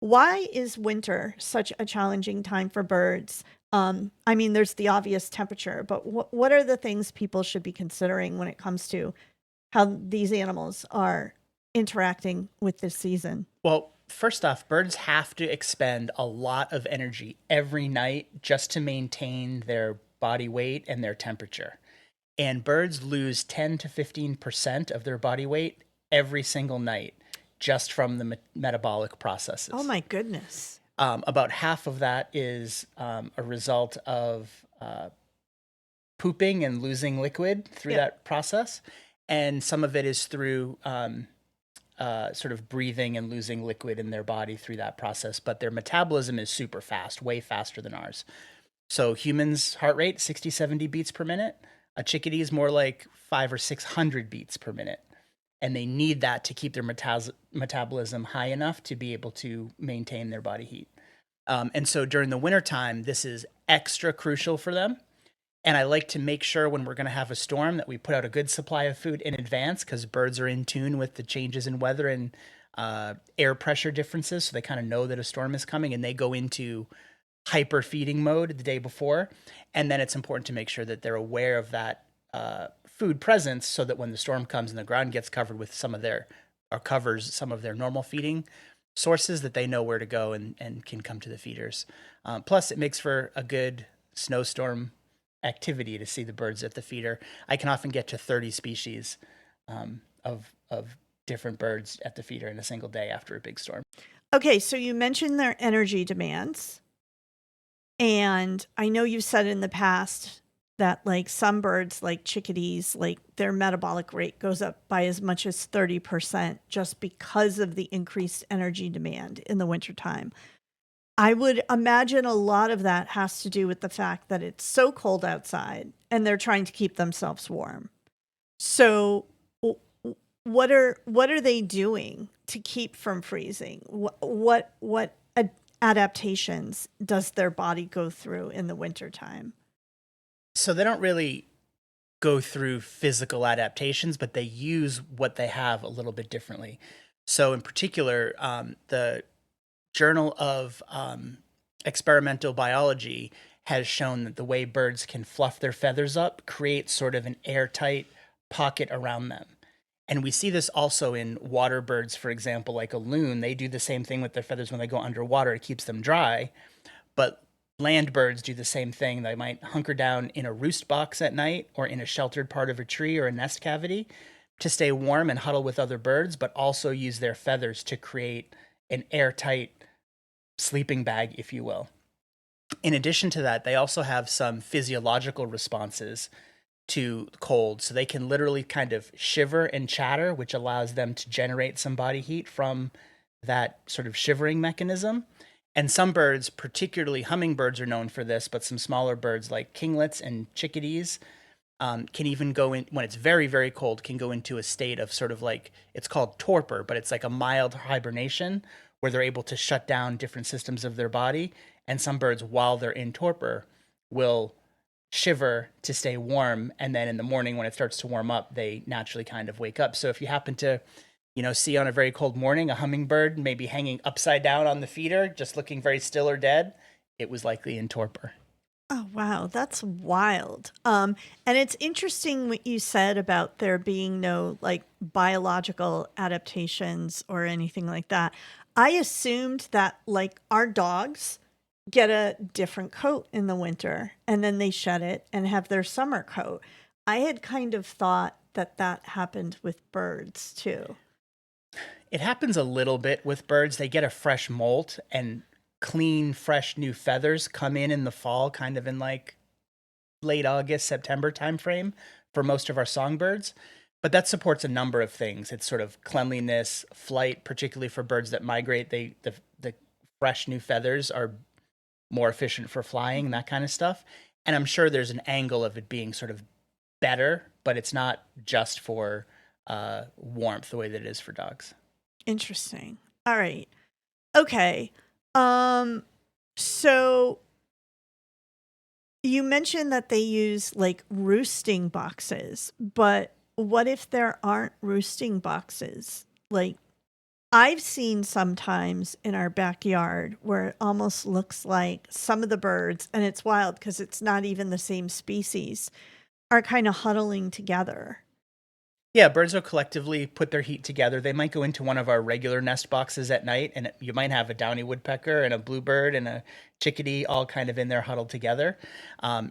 Why is winter such a challenging time for birds? I mean, there's the obvious temperature, but what are the things people should be considering when it comes to how these animals are interacting with this season? Well, first off, birds have to expend a lot of energy every night just to maintain their body weight and their temperature. And birds lose 10 to 15% of their body weight every single night just from the metabolic Oh processes. my goodness. About half of that is a result of pooping and losing liquid through Yep. that process. And some of it is through sort of breathing and losing liquid in their body through that process. But their metabolism is super fast, way faster than ours. So humans' heart rate, 60, 70 beats per minute. A chickadee is more like 500 or 600 beats per minute. And they need that to keep their metabolism high enough to be able to maintain their body heat. And so during the wintertime, this is extra crucial for them. And I like to make sure when we're going to have a storm that we put out a good supply of food in advance because birds are in tune with the changes in weather and air pressure differences. So they kind of know that a storm is coming and they go into hyper feeding mode the day before. And then it's important to make sure that they're aware of that food presence so that when the storm comes and the ground gets covered with some of their, or covers some of their normal feeding sources, that they know where to go and can come to the feeders. Plus, it makes for a good snowstorm activity to see the birds at the feeder. I can often get to 30 species of different birds at the feeder in a single day after a big storm. Okay, so you mentioned their energy demands. And I know you've said in the past that like some birds, like chickadees, like their metabolic rate goes up by as much as 30% just because of the increased energy demand in the wintertime. I would imagine a lot of that has to do with the fact that it's so cold outside and they're trying to keep themselves warm. So what are they doing to keep from freezing? What adaptations does their body go through in the wintertime? So they don't really go through physical adaptations, but they use what they have a little bit differently. So, in particular, the Journal of Experimental Biology has shown that the way birds can fluff their feathers up creates sort of an airtight pocket around them. And we see this also in water birds, for example, like a loon. They do the same thing with their feathers when they go underwater. It keeps them dry. But land birds do the same thing. They might hunker down in a roost box at night or in a sheltered part of a tree or a nest cavity to stay warm and huddle with other birds, but also use their feathers to create an airtight sleeping bag, if you will. In addition to that, they also have some physiological responses to cold. So they can literally kind of shiver and chatter, which allows them to generate some body heat from that sort of shivering mechanism. And some birds, particularly hummingbirds, are known for this, but some smaller birds like kinglets and chickadees can even go in when it's very, very cold, can go into a state of sort of like it's called torpor, but it's like a mild hibernation where they're able to shut down different systems of their body. And some birds, while they're in torpor, will shiver to stay warm. And then in the morning, when it starts to warm up, they naturally kind of wake up. So if you happen to, see on a very cold morning a hummingbird maybe hanging upside down on the feeder, just looking very still or dead, it was likely in torpor. Oh, wow, that's wild. And it's interesting what you said about there being no like biological adaptations or anything like that. I assumed that like our dogs get a different coat in the winter and then they shed it and have their summer coat. I had kind of thought that that happened with birds too. It happens a little bit with birds. They get a fresh molt and clean, fresh new feathers come in the fall, kind of in like late August, September timeframe for most of our songbirds. But that supports a number of things. It's sort of cleanliness, flight, particularly for birds that migrate. The fresh new feathers are more efficient for flying and that kind of stuff. And I'm sure there's an angle of it being sort of better, but it's not just for warmth the way that it is for dogs. Interesting. All right. Okay. Um so you mentioned that they use like roosting boxes, but what if there aren't roosting boxes? Like I've seen sometimes in our backyard where it almost looks like some of the birds, and it's wild because it's not even the same species, are kind of huddling together. Yeah, birds will collectively put their heat together. They might go into one of our regular nest boxes at night, and you might have a downy woodpecker and a bluebird and a chickadee all kind of in there huddled together.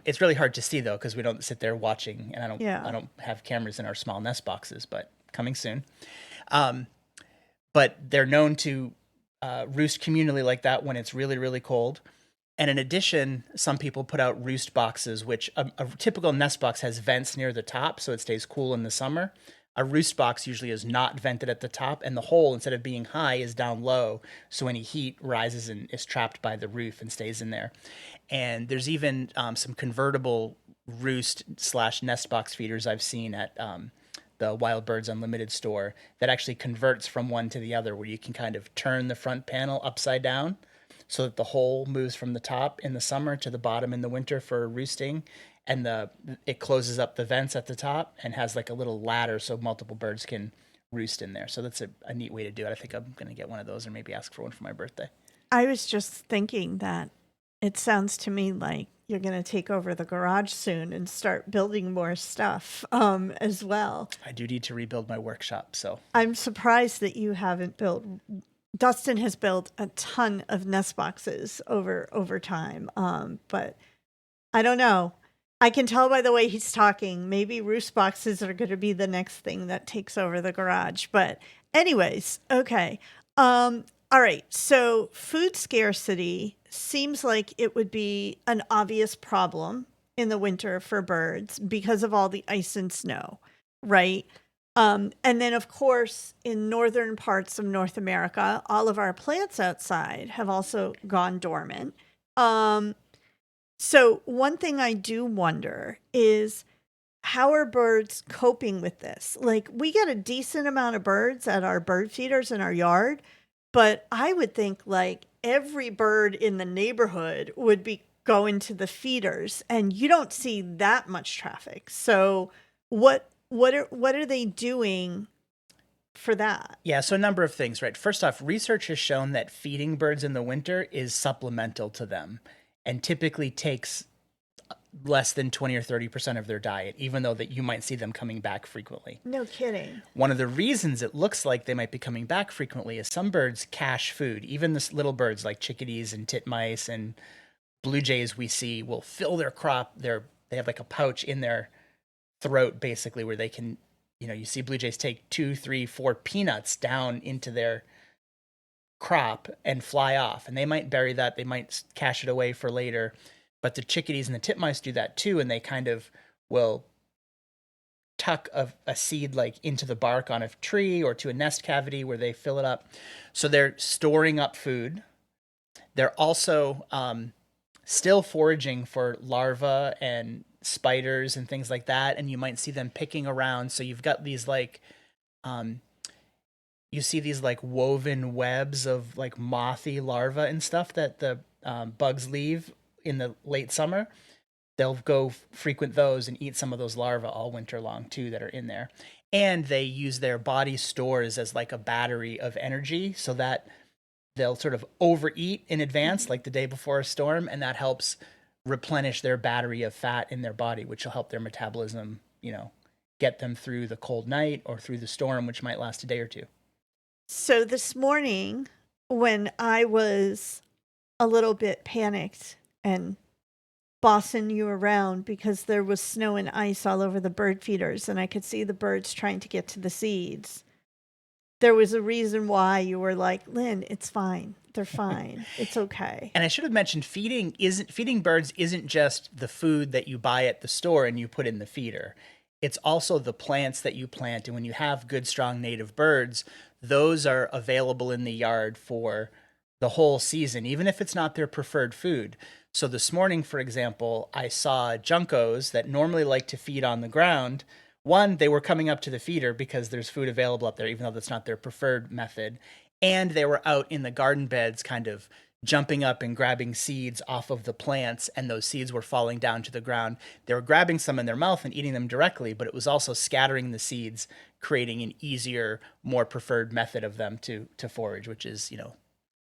It's really hard to see though because we don't sit there watching, and I Yeah. don't have cameras in our small nest boxes, but coming soon. Um, but they're known to roost communally like that when it's really, really cold. And in addition, some people put out roost boxes, which a typical nest box has vents near the top so it stays cool in the summer. A roost box usually is not vented at the top, and the hole, instead of being high, is down low. So any heat rises and is trapped by the roof and stays in there. And there's even some convertible roost slash nest box feeders I've seen at the Wild Birds Unlimited store that actually converts from one to the other, where you can kind of turn the front panel upside down so that the hole moves from the top in the summer to the bottom in the winter for roosting, and it closes up the vents at the top and has like a little ladder so multiple birds can roost in there. So that's a neat way to do it. I think I'm going to get one of those or maybe ask for one for my birthday. I was just thinking that it sounds to me like you're going to take over the garage soon and start building more stuff as well. I do need to rebuild my workshop, so I'm surprised that you haven't built. Dustin has built a ton of nest boxes over time, but I don't know. I can tell by the way he's talking. Maybe roost boxes are going to be the next thing that takes over the garage. But anyways, okay. All right. So food scarcity seems like it would be an obvious problem in the winter for birds because of all the ice and snow, right? And then, of course, in northern parts of North America, all of our plants outside have also gone dormant. So one thing I do wonder is how are birds coping with this? Like we get a decent amount of birds at our bird feeders in our yard, but I would think like every bird in the neighborhood would be going to the feeders and you don't see that much traffic. So what are they doing for that? yeah, so a number of things, right? First off, research has shown that feeding birds in the winter is supplemental to them and typically takes less than 20 or 30% of their diet, even though that you might see them coming back frequently. No kidding. One of the reasons it looks like they might be coming back frequently is some birds cache food. Even the little birds like chickadees and titmice and blue jays we see will fill their crop. They have like a pouch in their throat basically where they can, you see blue jays take 2, 3, 4 peanuts down into their crop and fly off. And they might bury that. They might cache it away for later. But the chickadees and the titmice do that too, and they kind of will tuck a seed like into the bark on a tree or to a nest cavity where they fill it up. So they're storing up food. They're also still foraging for larvae and spiders and things like that, and you might see them picking around. So you've got these like you see these like woven webs of like mothy larvae and stuff that the bugs leave in the late summer. They'll go frequent those and eat some of those larvae all winter long too that are in there. And they use their body stores as like a battery of energy so that they'll sort of overeat in advance, like the day before a storm, and that helps replenish their battery of fat in their body, which will help their metabolism, get them through the cold night or through the storm, which might last a day or two. So this morning, when I was a little bit panicked and bossing you around because there was snow and ice all over the bird feeders and I could see the birds trying to get to the seeds, there was a reason why you were like, Lynn, it's fine. They're fine. It's okay. And I should have mentioned feeding birds isn't just the food that you buy at the store and you put in the feeder. It's also the plants that you plant. And when you have good, strong native birds, those are available in the yard for the whole season, even if it's not their preferred food. So this morning, for example, I saw juncos that normally like to feed on the ground. One, they were coming up to the feeder because there's food available up there, even though that's not their preferred method. And they were out in the garden beds kind of jumping up and grabbing seeds off of the plants, and those seeds were falling down to the ground. They were grabbing some in their mouth and eating them directly, but it was also scattering the seeds, creating an easier, more preferred method of them to forage, which is,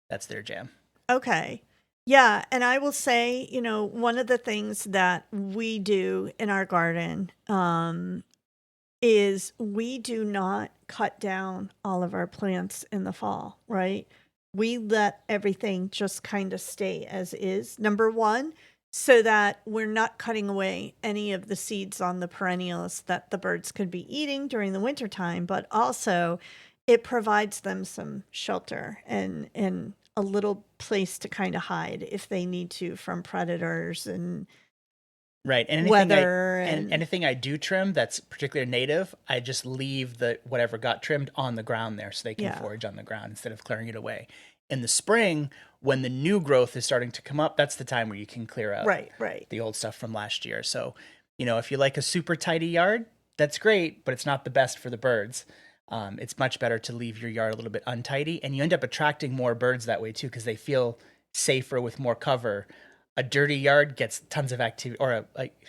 that's their jam. Okay. Yeah, and I will say, one of the things that we do in our garden is we do not cut down all of our plants in the fall, right? We let everything just kind of stay as is. Number one, so that we're not cutting away any of the seeds on the perennials that the birds could be eating during the wintertime, but also it provides them some shelter and a little place to kind of hide if they need to from predators and Right. And weather and anything I do trim that's particularly native, I just leave the whatever got trimmed on the ground there so they can yeah. forage on the ground instead of clearing it away. In the spring, when the new growth is starting to come up, that's the time where you can clear out Right. the old stuff from last year. So, if you like a super tidy yard, that's great, but it's not the best for the birds. It's much better to leave your yard a little bit untidy, and you end up attracting more birds that way too because they feel safer with more cover. A dirty yard gets tons of activity, or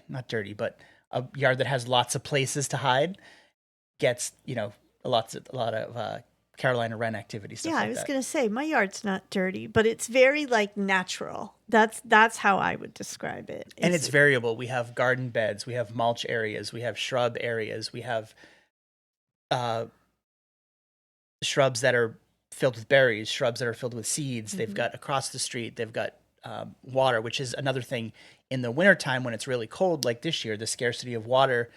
not dirty, but a yard that has lots of places to hide gets, a lot of Carolina wren activity stuff. Yeah, like I was that. gonna say my yard's not dirty, but it's very like natural. That's how I would describe it. And it's variable. We have garden beds, we have mulch areas, we have shrub areas, we have shrubs that are filled with berries, shrubs that are filled with seeds. They've got across the street, they've got water, which is another thing in the wintertime when it's really cold, like this year, the scarcity of water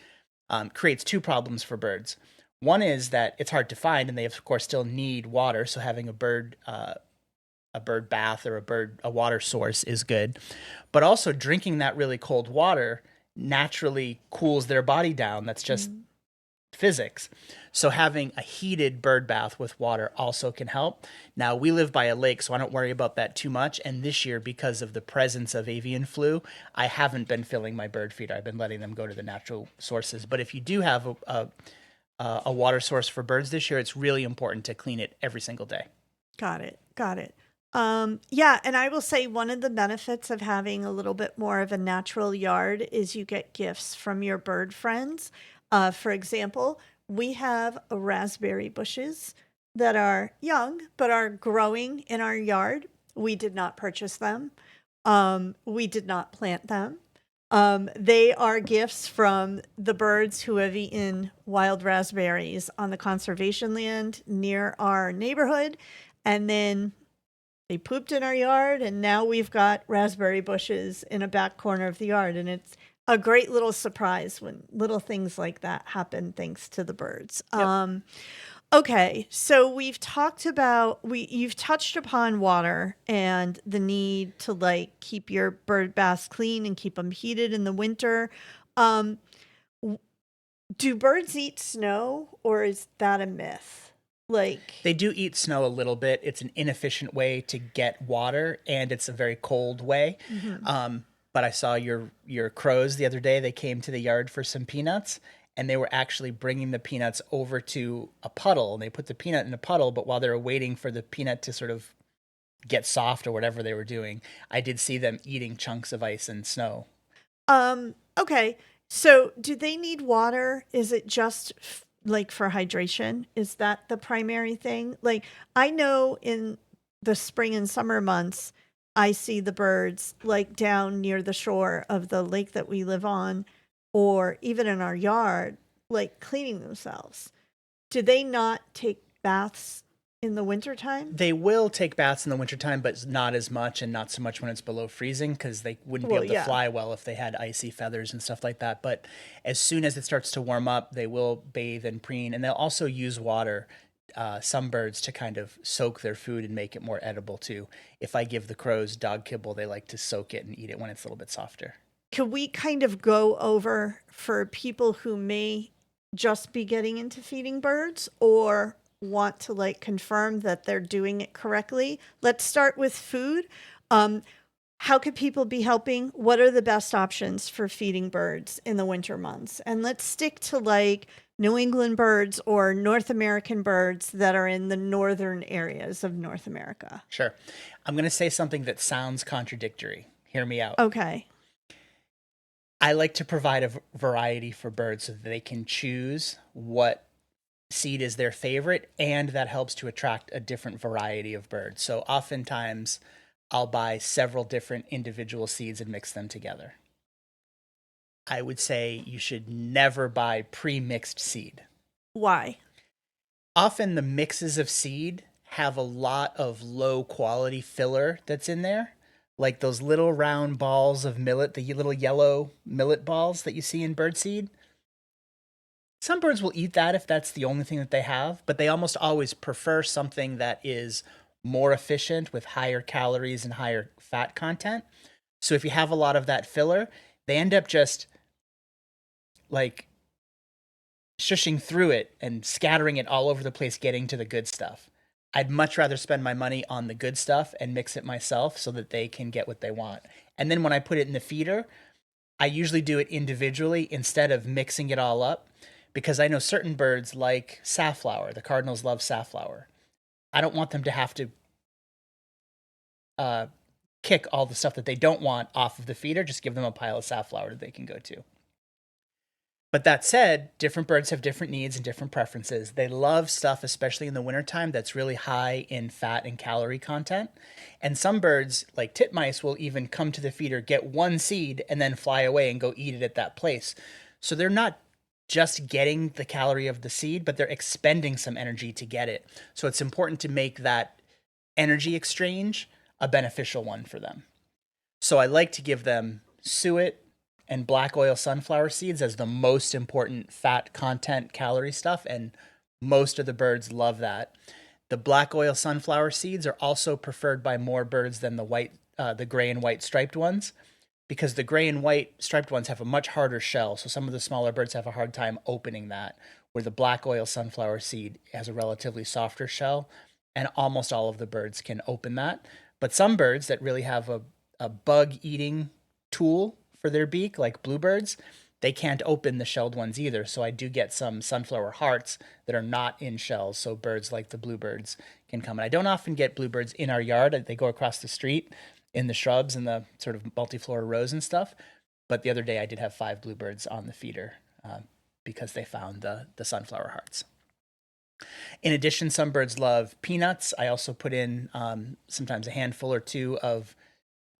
creates two problems for birds. One is that it's hard to find, and they of course still need water. So having a bird bath or a water source is good, but also drinking that really cold water naturally cools their body down. That's just physics. So having a heated bird bath with water also can help. Now, we live by a lake, so I don't worry about that too much. And this year, because of the presence of avian flu, I haven't been filling my bird feeder. I've been letting them go to the natural sources. But if you do have a water source for birds this year, it's really important to clean it every single day. Got it. Yeah, and I will say one of the benefits of having a little bit more of a natural yard is you get gifts from your bird friends. For example, we have raspberry bushes that are young but are growing in our yard. We did not purchase them. We did not plant them. They are gifts from the birds who have eaten wild raspberries on the conservation land near our neighborhood. And then they pooped in our yard, and now we've got raspberry bushes in a back corner of the yard. And it's a great little surprise when little things like that happen thanks to the birds. Yep. Okay, so you've touched upon water and the need to like keep your bird baths clean and keep them heated in the winter. Do birds eat snow, or is that a myth? They do eat snow a little bit. It's an inefficient way to get water, and it's a very cold way. But I saw your crows the other day. They came to the yard for some peanuts, and they were actually bringing the peanuts over to a puddle. And they put the peanut in a puddle, but while they were waiting for the peanut to sort of get soft or whatever they were doing, I did see them eating chunks of ice and snow. Okay. So do they need water? Is it just like for hydration? Is that the primary thing? Like, I know in the spring and summer months, I see the birds like down near the shore of the lake that we live on, or even in our yard, like cleaning themselves. Do they not take baths in the wintertime? They will take baths in the wintertime, but not as much, and not so much when it's below freezing, because they wouldn't be able to fly well if they had icy feathers and stuff like that. But as soon as it starts to warm up, they will bathe and preen, and they'll also use water, some birds, to kind of soak their food and make it more edible too. If I give the crows dog kibble, they like to soak it and eat it when it's a little bit softer. Could we kind of go over for people who may just be getting into feeding birds or want to like confirm that they're doing it correctly? Let's start with food. How could people be helping? What are the best options for feeding birds in the winter months? And let's stick to like New England birds or North American birds that are in the northern areas of North America? Sure. I'm going to say something that sounds contradictory. Hear me out. Okay. I like to provide a variety for birds so that they can choose what seed is their favorite, and that helps to attract a different variety of birds. So oftentimes I'll buy several different individual seeds and mix them together. I would say you should never buy pre-mixed seed. Why? Often the mixes of seed have a lot of low quality filler that's in there, like those little round balls of millet, the little yellow millet balls that you see in birdseed. Some birds will eat that if that's the only thing that they have, but they almost always prefer something that is more efficient with higher calories and higher fat content. So if you have a lot of that filler, they end up just like shushing through it and scattering it all over the place, getting to the good stuff. I'd much rather spend my money on the good stuff and mix it myself so that they can get what they want. And then when I put it in the feeder, I usually do it individually instead of mixing it all up, because I know certain birds like safflower. The cardinals love safflower. I don't want them to have to kick all the stuff that they don't want off of the feeder. Just give them a pile of safflower that they can go to. But that said, different birds have different needs and different preferences. They love stuff, especially in the wintertime, that's really high in fat and calorie content. And some birds, like titmice, will even come to the feeder, get one seed, and then fly away and go eat it at that place. So they're not just getting the calorie of the seed, but they're expending some energy to get it. So it's important to make that energy exchange a beneficial one for them. So I like to give them suet and black oil sunflower seeds as the most important fat content calorie stuff, and most of the birds love that. The black oil sunflower seeds are also preferred by more birds than the gray and white striped ones, because the gray and white striped ones have a much harder shell. So some of the smaller birds have a hard time opening that, where the black oil sunflower seed has a relatively softer shell, and almost all of the birds can open that. But some birds that really have a bug eating tool for their beak, like bluebirds, they can't open the shelled ones either. So I do get some sunflower hearts that are not in shells. So birds like the bluebirds can come. And I don't often get bluebirds in our yard. They go across the street in the shrubs and the sort of multiflora rows and stuff. But the other day I did have 5 bluebirds on the feeder because they found the sunflower hearts. In addition, some birds love peanuts. I also put in sometimes a handful or two of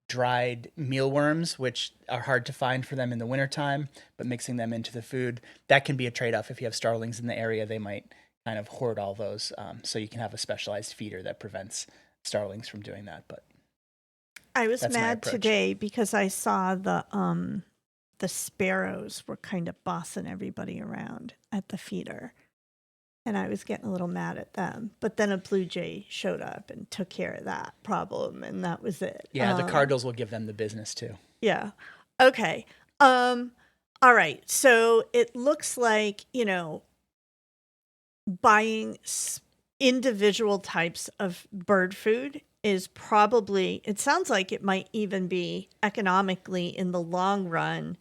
dried mealworms, which are hard to find for them in the wintertime, but mixing them into the food, that can be a trade-off. If you have starlings in the area, they might kind of hoard all those. So you can have a specialized feeder that prevents starlings from doing that. But I was that's my mad approach. today because I saw the sparrows were kind of bossing everybody around at the feeder. And I was getting a little mad at them. But then a blue jay showed up and took care of that problem, and that was it. Yeah, the cardinals will give them the business too. Yeah. Okay. All right. So it looks like, buying individual types of bird food is probably, it sounds like it might even be economically in the long run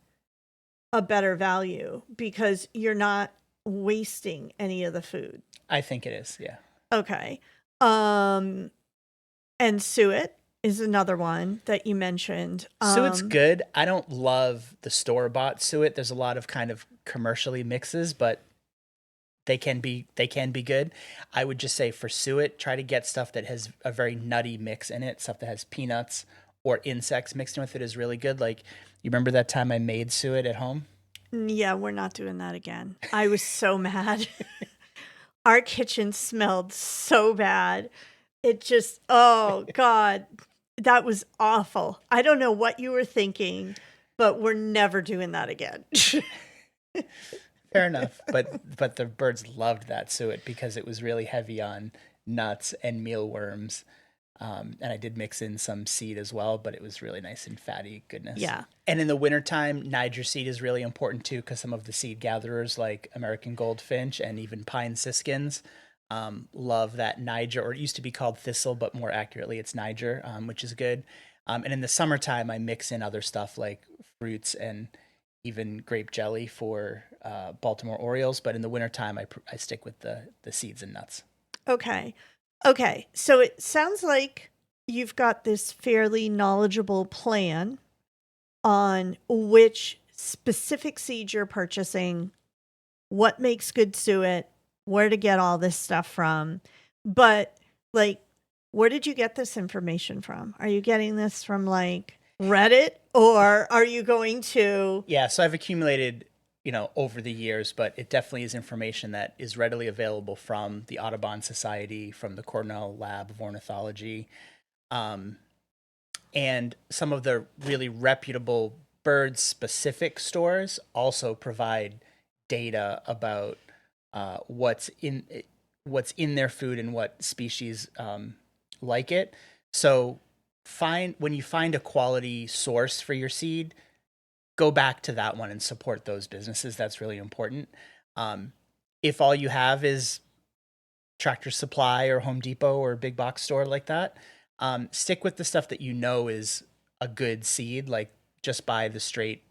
a better value because you're not wasting any of the food. I think it is, yeah. Okay. And suet is another one that you mentioned. Suet's good. I don't love the store-bought suet. There's a lot of kind of commercially mixes, but they can be good. I would just say for suet, try to get stuff that has a very nutty mix in it. Stuff that has peanuts or insects mixed in with it is really good. Like, you remember that time I made suet at home? Yeah, we're not doing that again. I was so mad. Our kitchen smelled so bad. It just, oh God, that was awful. I don't know what you were thinking, but we're never doing that again. Fair enough. But the birds loved that suet because it was really heavy on nuts and mealworms. And I did mix in some seed as well, but it was really nice and fatty goodness. Yeah. And in the wintertime, Niger seed is really important too, because some of the seed gatherers like American goldfinch and even pine siskins love that Niger, or it used to be called thistle, but more accurately it's Niger, which is good. And in the summertime, I mix in other stuff like fruits and even grape jelly for Baltimore Orioles. But in the wintertime, I stick with the seeds and nuts. Okay. Okay. So it sounds like you've got this fairly knowledgeable plan on which specific seeds you're purchasing, what makes good suet, where to get all this stuff from. But like, where did you get this information from? Are you getting this from like Reddit, or are you going to? Yeah, so I've accumulated, over the years, but it definitely is information that is readily available from the Audubon Society, from the Cornell Lab of Ornithology, um, and some of the really reputable bird specific stores also provide data about what's in their food and what species like it. So when you find a quality source for your seed, go back to that one and support those businesses. That's really important. If all you have is Tractor Supply or Home Depot or a big box store like that, stick with the stuff that is a good seed. Like just buy the straight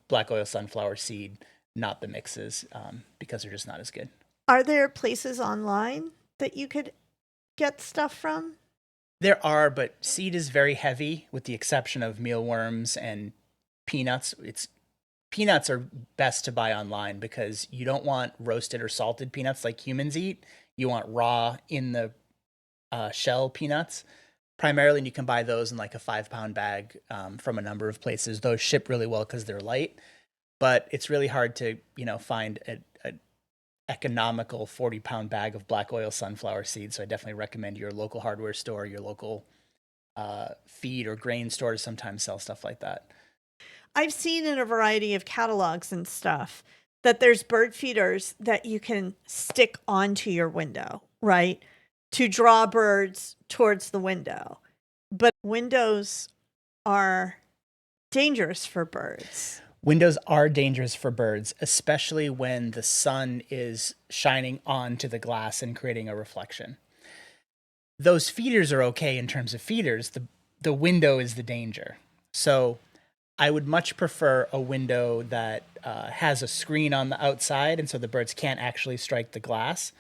black oil sunflower seed, not the mixes, because they're just not as good. Are there places online that you could get stuff from? There are, but seed is very heavy, with the exception of mealworms and peanuts. Peanuts are best to buy online because you don't want roasted or salted peanuts like humans eat. You want raw in the shell peanuts primarily, and you can buy those in like a 5-pound bag from a number of places. Those ship really well because they're light, but it's really hard to find a economical 40-pound bag of black oil sunflower seeds. So I definitely recommend your local hardware store, your local feed or grain stores sometimes sell stuff like that. I've seen in a variety of catalogs and stuff that there's bird feeders that you can stick onto your window, right? To draw birds towards the window. But windows are dangerous for birds. Windows are dangerous for birds, especially when the sun is shining onto the glass and creating a reflection. Those feeders are okay in terms of feeders. The window is the danger. So I would much prefer a window that has a screen on the outside, and so the birds can't actually strike the glass.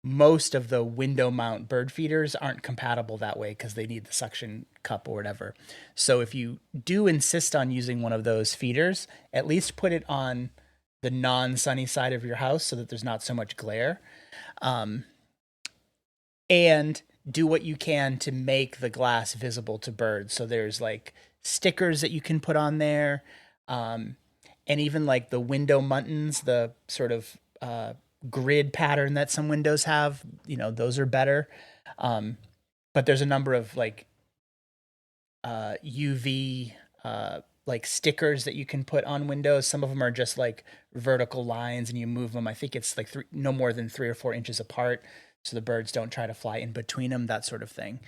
Most of the window mount bird feeders aren't compatible that way because they need the suction cup or whatever. So if you do insist on using one of those feeders, at least put it on the non-sunny side of your house so that there's not so much glare. And do what you can to make the glass visible to birds. So there's like stickers that you can put on there, and even like the window muntins, the sort of grid pattern that some windows have, those are better. But there's a number of like UV like stickers that you can put on windows. Some of them are just like vertical lines and you move them. I think it's like no more than 3 or 4 inches apart, so the birds don't try to fly in between them, that sort of thing.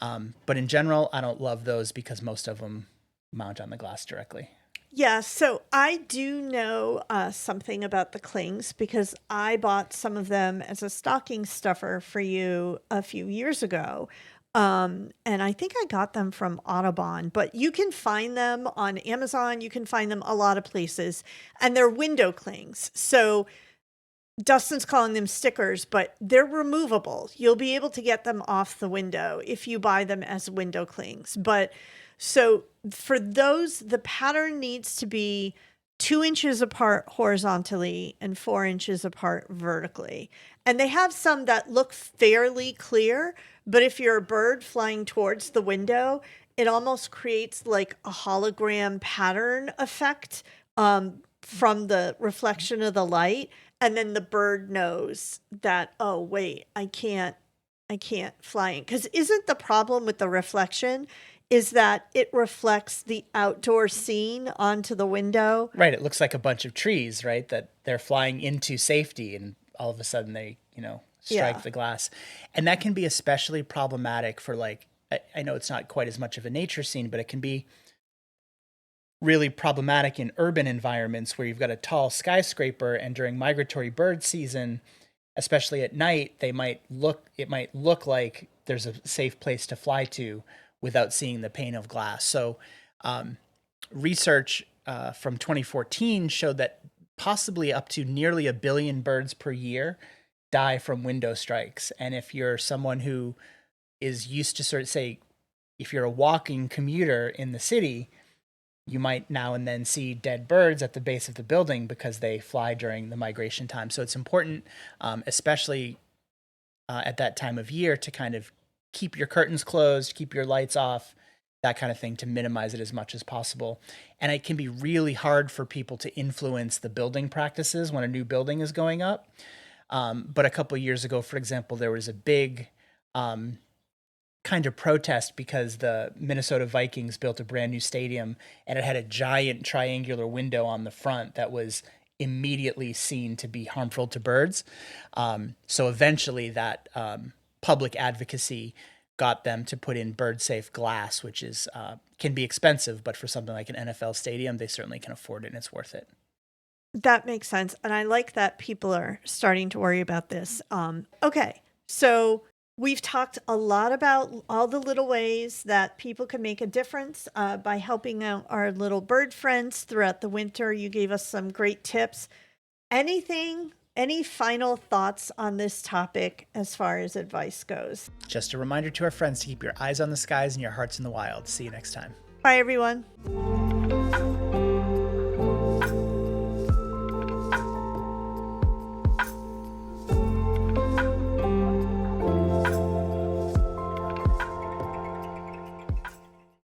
But in general, I don't love those because most of them mount on the glass directly. Yeah, so I do know something about the clings because I bought some of them as a stocking stuffer for you a few years ago. And I think I got them from Audubon, but you can find them on Amazon. You can find them a lot of places, and they're window clings. So Dustin's calling them stickers, but they're removable. You'll be able to get them off the window if you buy them as window clings. But so for those, the pattern needs to be 2 inches apart horizontally and 4 inches apart vertically. And they have some that look fairly clear, but if you're a bird flying towards the window, it almost creates like a hologram pattern effect from the reflection of the light. And then the bird knows that, oh, wait, I can't fly in. Because isn't the problem with the reflection is that it reflects the outdoor scene onto the window? Right. It looks like a bunch of trees, right? That they're flying into safety and all of a sudden they, strike the glass. And that can be especially problematic for like, I know it's not quite as much of a nature scene, but it can be really problematic in urban environments where you've got a tall skyscraper and during migratory bird season, especially at night, it might look like there's a safe place to fly to without seeing the pane of glass. So research from 2014 showed that possibly up to nearly 1 billion birds per year die from window strikes. And if you're someone who is used to sort of say, if you're a walking commuter in the city, you might now and then see dead birds at the base of the building because they fly during the migration time. So it's important, especially at that time of year, to kind of keep your curtains closed, keep your lights off, that kind of thing, to minimize it as much as possible. And it can be really hard for people to influence the building practices when a new building is going up. But a couple of years ago, for example, there was a big kind of protest because the Minnesota Vikings built a brand new stadium and it had a giant triangular window on the front that was immediately seen to be harmful to birds. So eventually that public advocacy got them to put in bird safe glass, which is can be expensive, but for something like an NFL stadium, they certainly can afford it and it's worth it. That makes sense. And I like that people are starting to worry about this. Okay. So we've talked a lot about all the little ways that people can make a difference by helping out our little bird friends throughout the winter. You gave us some great tips. Any final thoughts on this topic as far as advice goes? Just a reminder to our friends to keep your eyes on the skies and your hearts in the wild. See you next time. Bye, everyone.